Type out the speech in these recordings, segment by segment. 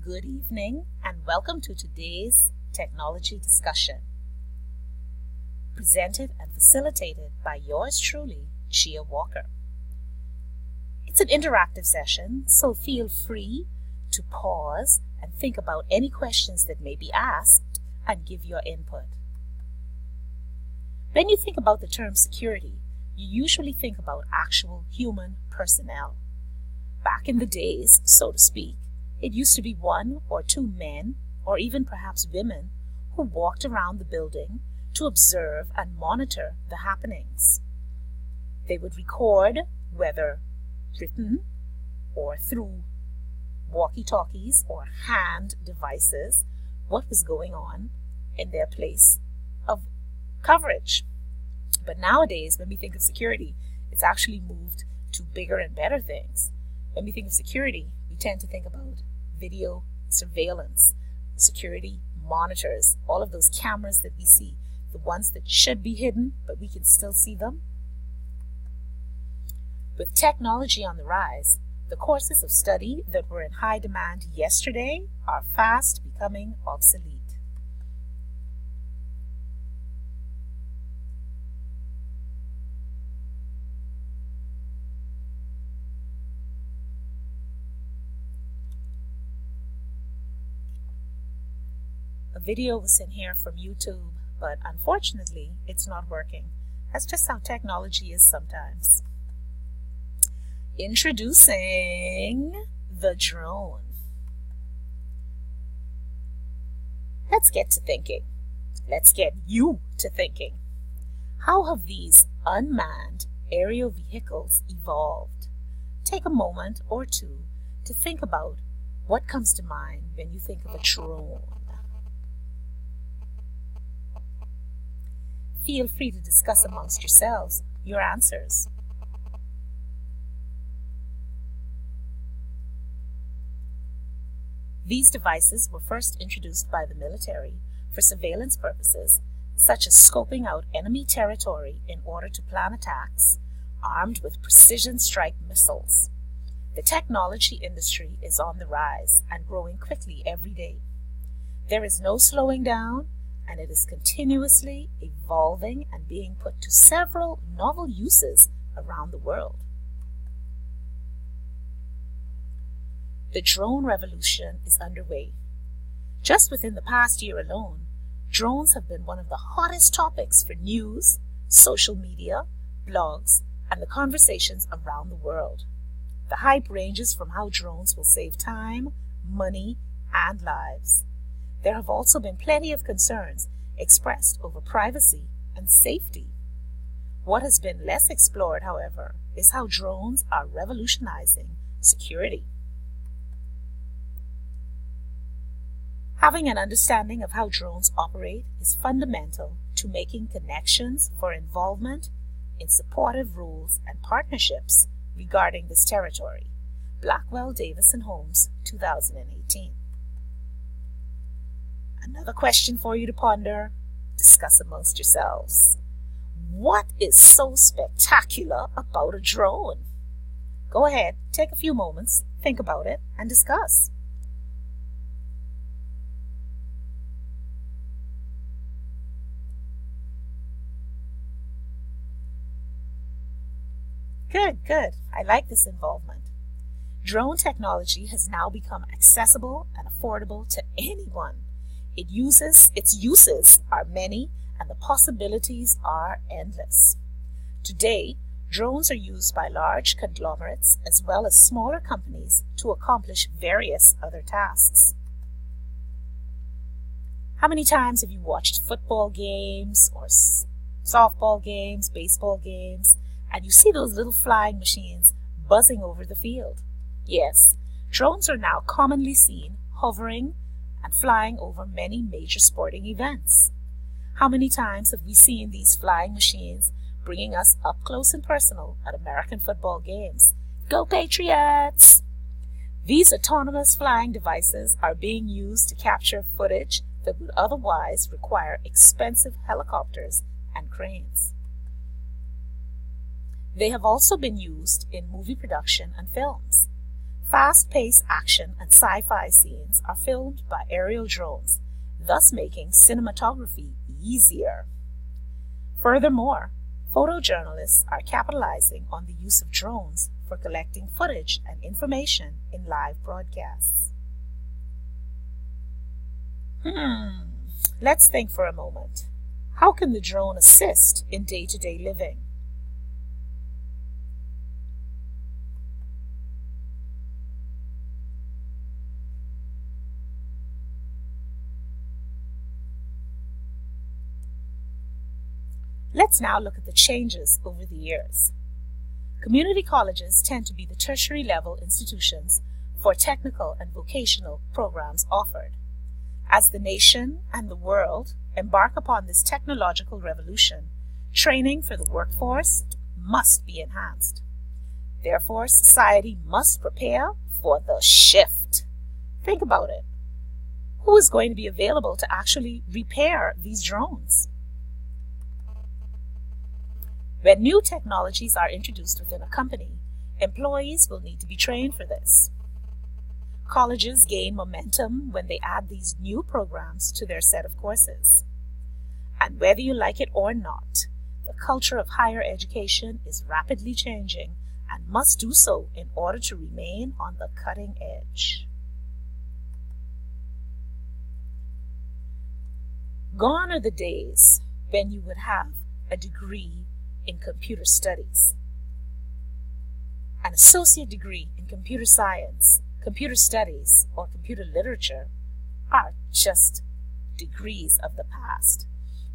Good evening and welcome to today's technology discussion, presented and facilitated by yours truly, Chia Walker. It's an interactive session, so feel free to pause and think about any questions that may be asked and give your input. When you think about the term security, you usually think about actual human personnel. Back in the days, so to speak, it used to be one or two men, or even perhaps women, who walked around the building to observe and monitor the happenings. They would record, whether written or through walkie-talkies or hand devices, what was going on in their place of coverage. But nowadays, when we think of security, it's actually moved to bigger and better things. When we think of security, we tend to think about video surveillance, security monitors, all of those cameras that we see, the ones that should be hidden, but we can still see them. With technology on the rise, the courses of study that were in high demand yesterday are fast becoming obsolete. A video was in here from YouTube, but unfortunately it's not working. That's just how technology is sometimes. Introducing the drone. Let's get to thinking. Let's get you to thinking. How have these unmanned aerial vehicles evolved? Take a moment or two to think about what comes to mind when you think of a drone. Feel free to discuss amongst yourselves your answers. These devices were first introduced by the military for surveillance purposes, such as scoping out enemy territory in order to plan attacks, armed with precision strike missiles. The technology industry is on the rise and growing quickly every day. There is no slowing down, and it is continuously evolving and being put to several novel uses around the world. The drone revolution is underway. Just within the past year alone, drones have been one of the hottest topics for news, social media, blogs, and the conversations around the world. The hype ranges from how drones will save time, money, and lives. There have also been plenty of concerns expressed over privacy and safety. What has been less explored, however, is how drones are revolutionizing security. Having an understanding of how drones operate is fundamental to making connections for involvement in supportive rules and partnerships regarding this territory. Blackwell, Davis & Holmes, 2018. Another question for you to ponder, discuss amongst yourselves. What is so spectacular about a drone? Go ahead, take a few moments, think about it, and discuss. Good. I like this involvement. Drone technology has now become accessible and affordable to anyone. Its uses are many and the possibilities are endless. Today, drones are used by large conglomerates as well as smaller companies to accomplish various other tasks. How many times have you watched football games or softball games, baseball games, and you see those little flying machines buzzing over the field? Yes, drones are now commonly seen hovering and flying over many major sporting events. How many times have we seen these flying machines bringing us up close and personal at American football games? Go Patriots! These autonomous flying devices are being used to capture footage that would otherwise require expensive helicopters and cranes. They have also been used in movie production and films. Fast-paced action and sci-fi scenes are filmed by aerial drones, thus making cinematography easier. Furthermore, photojournalists are capitalizing on the use of drones for collecting footage and information in live broadcasts. Let's think for a moment. How can the drone assist in day-to-day living? Let's now look at the changes over the years. Community colleges tend to be the tertiary level institutions for technical and vocational programs offered. As the nation and the world embark upon this technological revolution, training for the workforce must be enhanced. Therefore, society must prepare for the shift. Think about it. Who is going to be available to actually repair these drones? When new technologies are introduced within a company, employees will need to be trained for this. Colleges gain momentum when they add these new programs to their set of courses. And whether you like it or not, the culture of higher education is rapidly changing and must do so in order to remain on the cutting edge. Gone are the days when you would have a degree in computer studies, an associate degree in computer science, computer studies, or computer literature are just degrees of the past.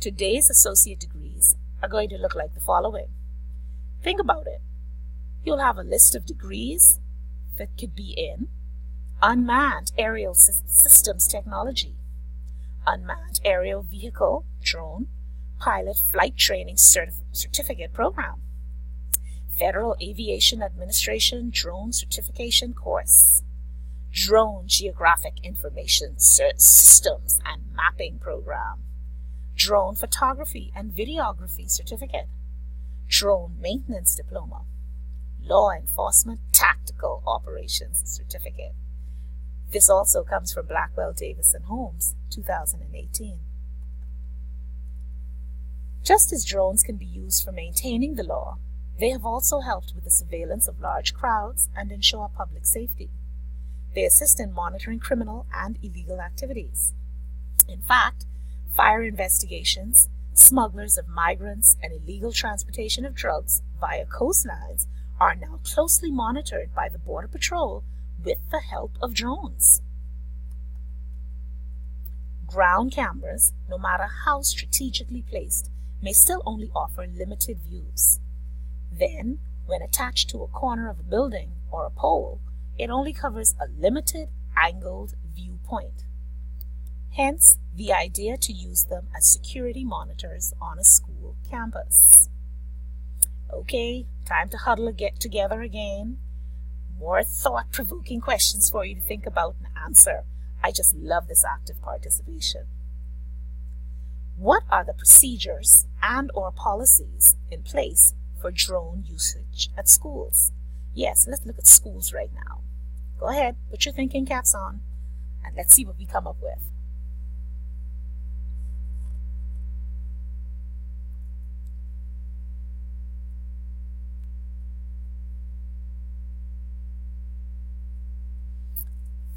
Today's associate degrees are going to look like the following. Think about it. You'll have a list of degrees that could be in unmanned aerial systems technology, unmanned aerial vehicle, drone, pilot flight training certificate program, Federal Aviation Administration drone certification course, drone geographic information systems and mapping program, drone photography and videography certificate, drone maintenance diploma, law enforcement tactical operations certificate. This also comes from Blackwell Davis and Holmes, 2018. Just as drones can be used for maintaining the law, they have also helped with the surveillance of large crowds and ensure public safety. They assist in monitoring criminal and illegal activities. In fact, fire investigations, smugglers of migrants, and illegal transportation of drugs via coastlines are now closely monitored by the Border Patrol with the help of drones. Ground cameras, no matter how strategically placed, may still only offer limited views. Then, when attached to a corner of a building or a pole, it only covers a limited angled viewpoint. Hence, the idea to use them as security monitors on a school campus. Okay, time to huddle and get together again. More thought-provoking questions for you to think about and answer. I just love this active participation. What are the procedures and/or policies in place for drone usage at schools? Yes, let's look at schools right now. Go ahead, put your thinking caps on, and let's see what we come up with.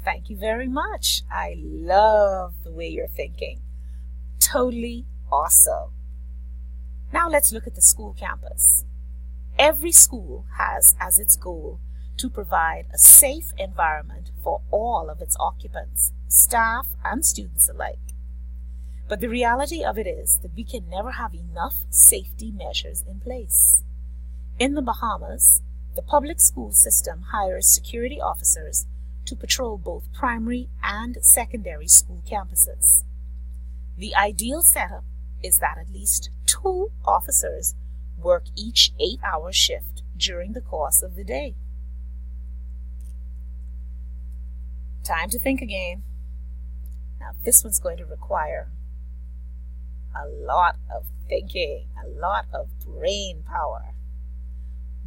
Thank you very much. I love the way you're thinking. Totally awesome. Now let's look at the school campus. Every school has as its goal to provide a safe environment for all of its occupants, staff, and students alike. But the reality of it is that we can never have enough safety measures in place. In the Bahamas, the public school system hires security officers to patrol both primary and secondary school campuses. The ideal setup is that at least 2 officers work each 8-hour shift during the course of the day. Time to think again. Now this one's going to require a lot of thinking, a lot of brain power.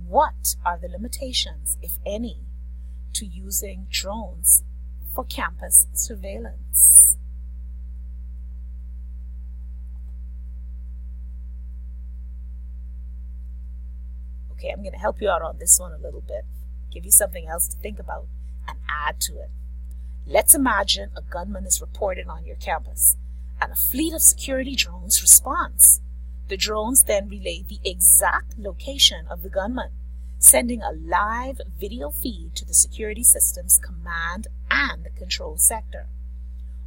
What are the limitations, if any, to using drones for campus surveillance? Okay, I'm going to help you out on this one a little bit, give you something else to think about and add to it. Let's imagine a gunman is reported on your campus and a fleet of security drones responds. The drones then relay the exact location of the gunman, sending a live video feed to the security system's command and control sector.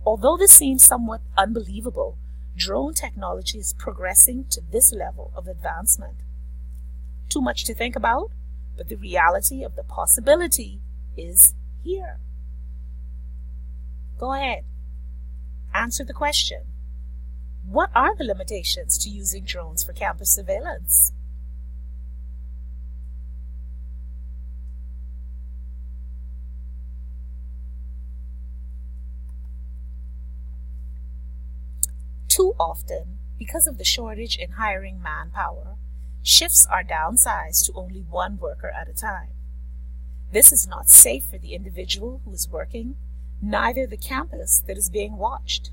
Although this seems somewhat unbelievable, drone technology is progressing to this level of advancement. Too much to think about, but the reality of the possibility is here. Go ahead. Answer the question. What are the limitations to using drones for campus surveillance? Too often, because of the shortage in hiring manpower, shifts are downsized to only one worker at a time. This is not safe for the individual who is working, neither the campus that is being watched.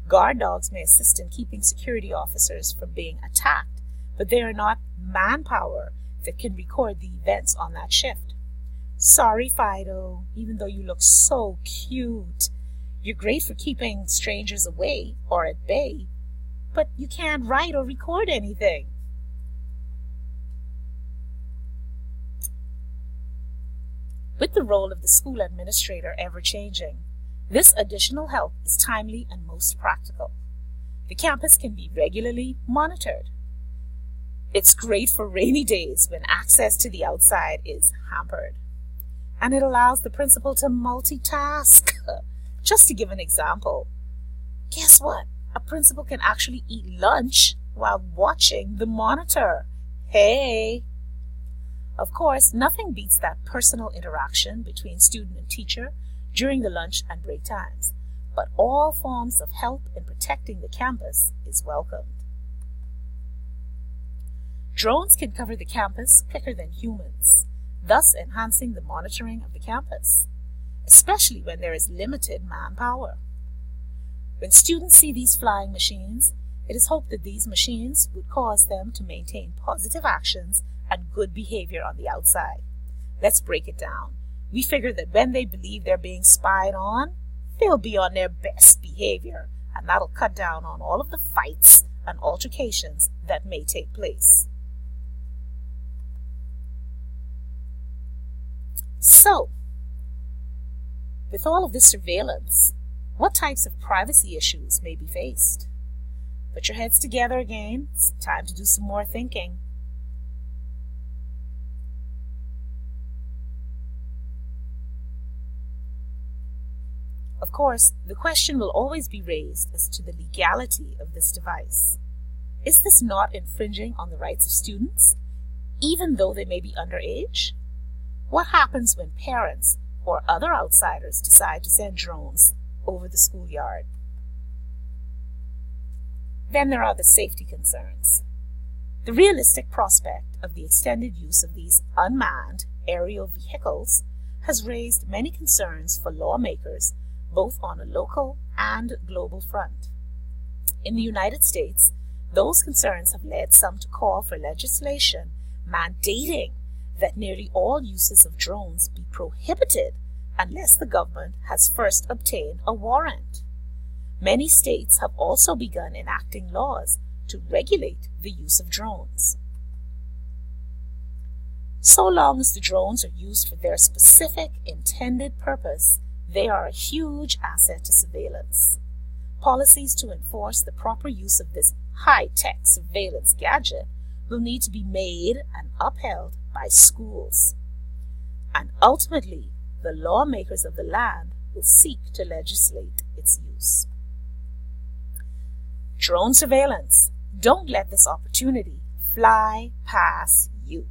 Guard dogs may assist in keeping security officers from being attacked, but they are not manpower that can record the events on that shift. Sorry, Fido, even though you look so cute. You're great for keeping strangers away or at bay, but you can't write or record anything. With the role of the school administrator ever-changing, this additional help is timely and most practical. The campus can be regularly monitored. It's great for rainy days when access to the outside is hampered. And it allows the principal to multitask. Just to give an example, guess what? A principal can actually eat lunch while watching the monitor. Hey! Of course, nothing beats that personal interaction between student and teacher during the lunch and break times, but all forms of help in protecting the campus is welcomed. Drones can cover the campus quicker than humans, thus enhancing the monitoring of the campus, especially when there is limited manpower. When students see these flying machines, it is hoped that these machines would cause them to maintain positive actions and good behavior on the outside. Let's break it down. We figure that when they believe they're being spied on, they'll be on their best behavior, and that'll cut down on all of the fights and altercations that may take place. So, with all of this surveillance, what types of privacy issues may be faced? Put your heads together again. It's time to do some more thinking. Of course, the question will always be raised as to the legality of this device. Is this not infringing on the rights of students, even though they may be underage? What happens when parents or other outsiders decide to send drones over the schoolyard? Then there are the safety concerns. The realistic prospect of the extended use of these unmanned aerial vehicles has raised many concerns for lawmakers both on a local and global front. In the United States, those concerns have led some to call for legislation mandating that nearly all uses of drones be prohibited unless the government has first obtained a warrant. Many states have also begun enacting laws to regulate the use of drones. So long as the drones are used for their specific intended purpose, they are a huge asset to surveillance. Policies to enforce the proper use of this high-tech surveillance gadget will need to be made and upheld by schools. And ultimately, the lawmakers of the land will seek to legislate its use. Drone surveillance. Don't let this opportunity fly past you.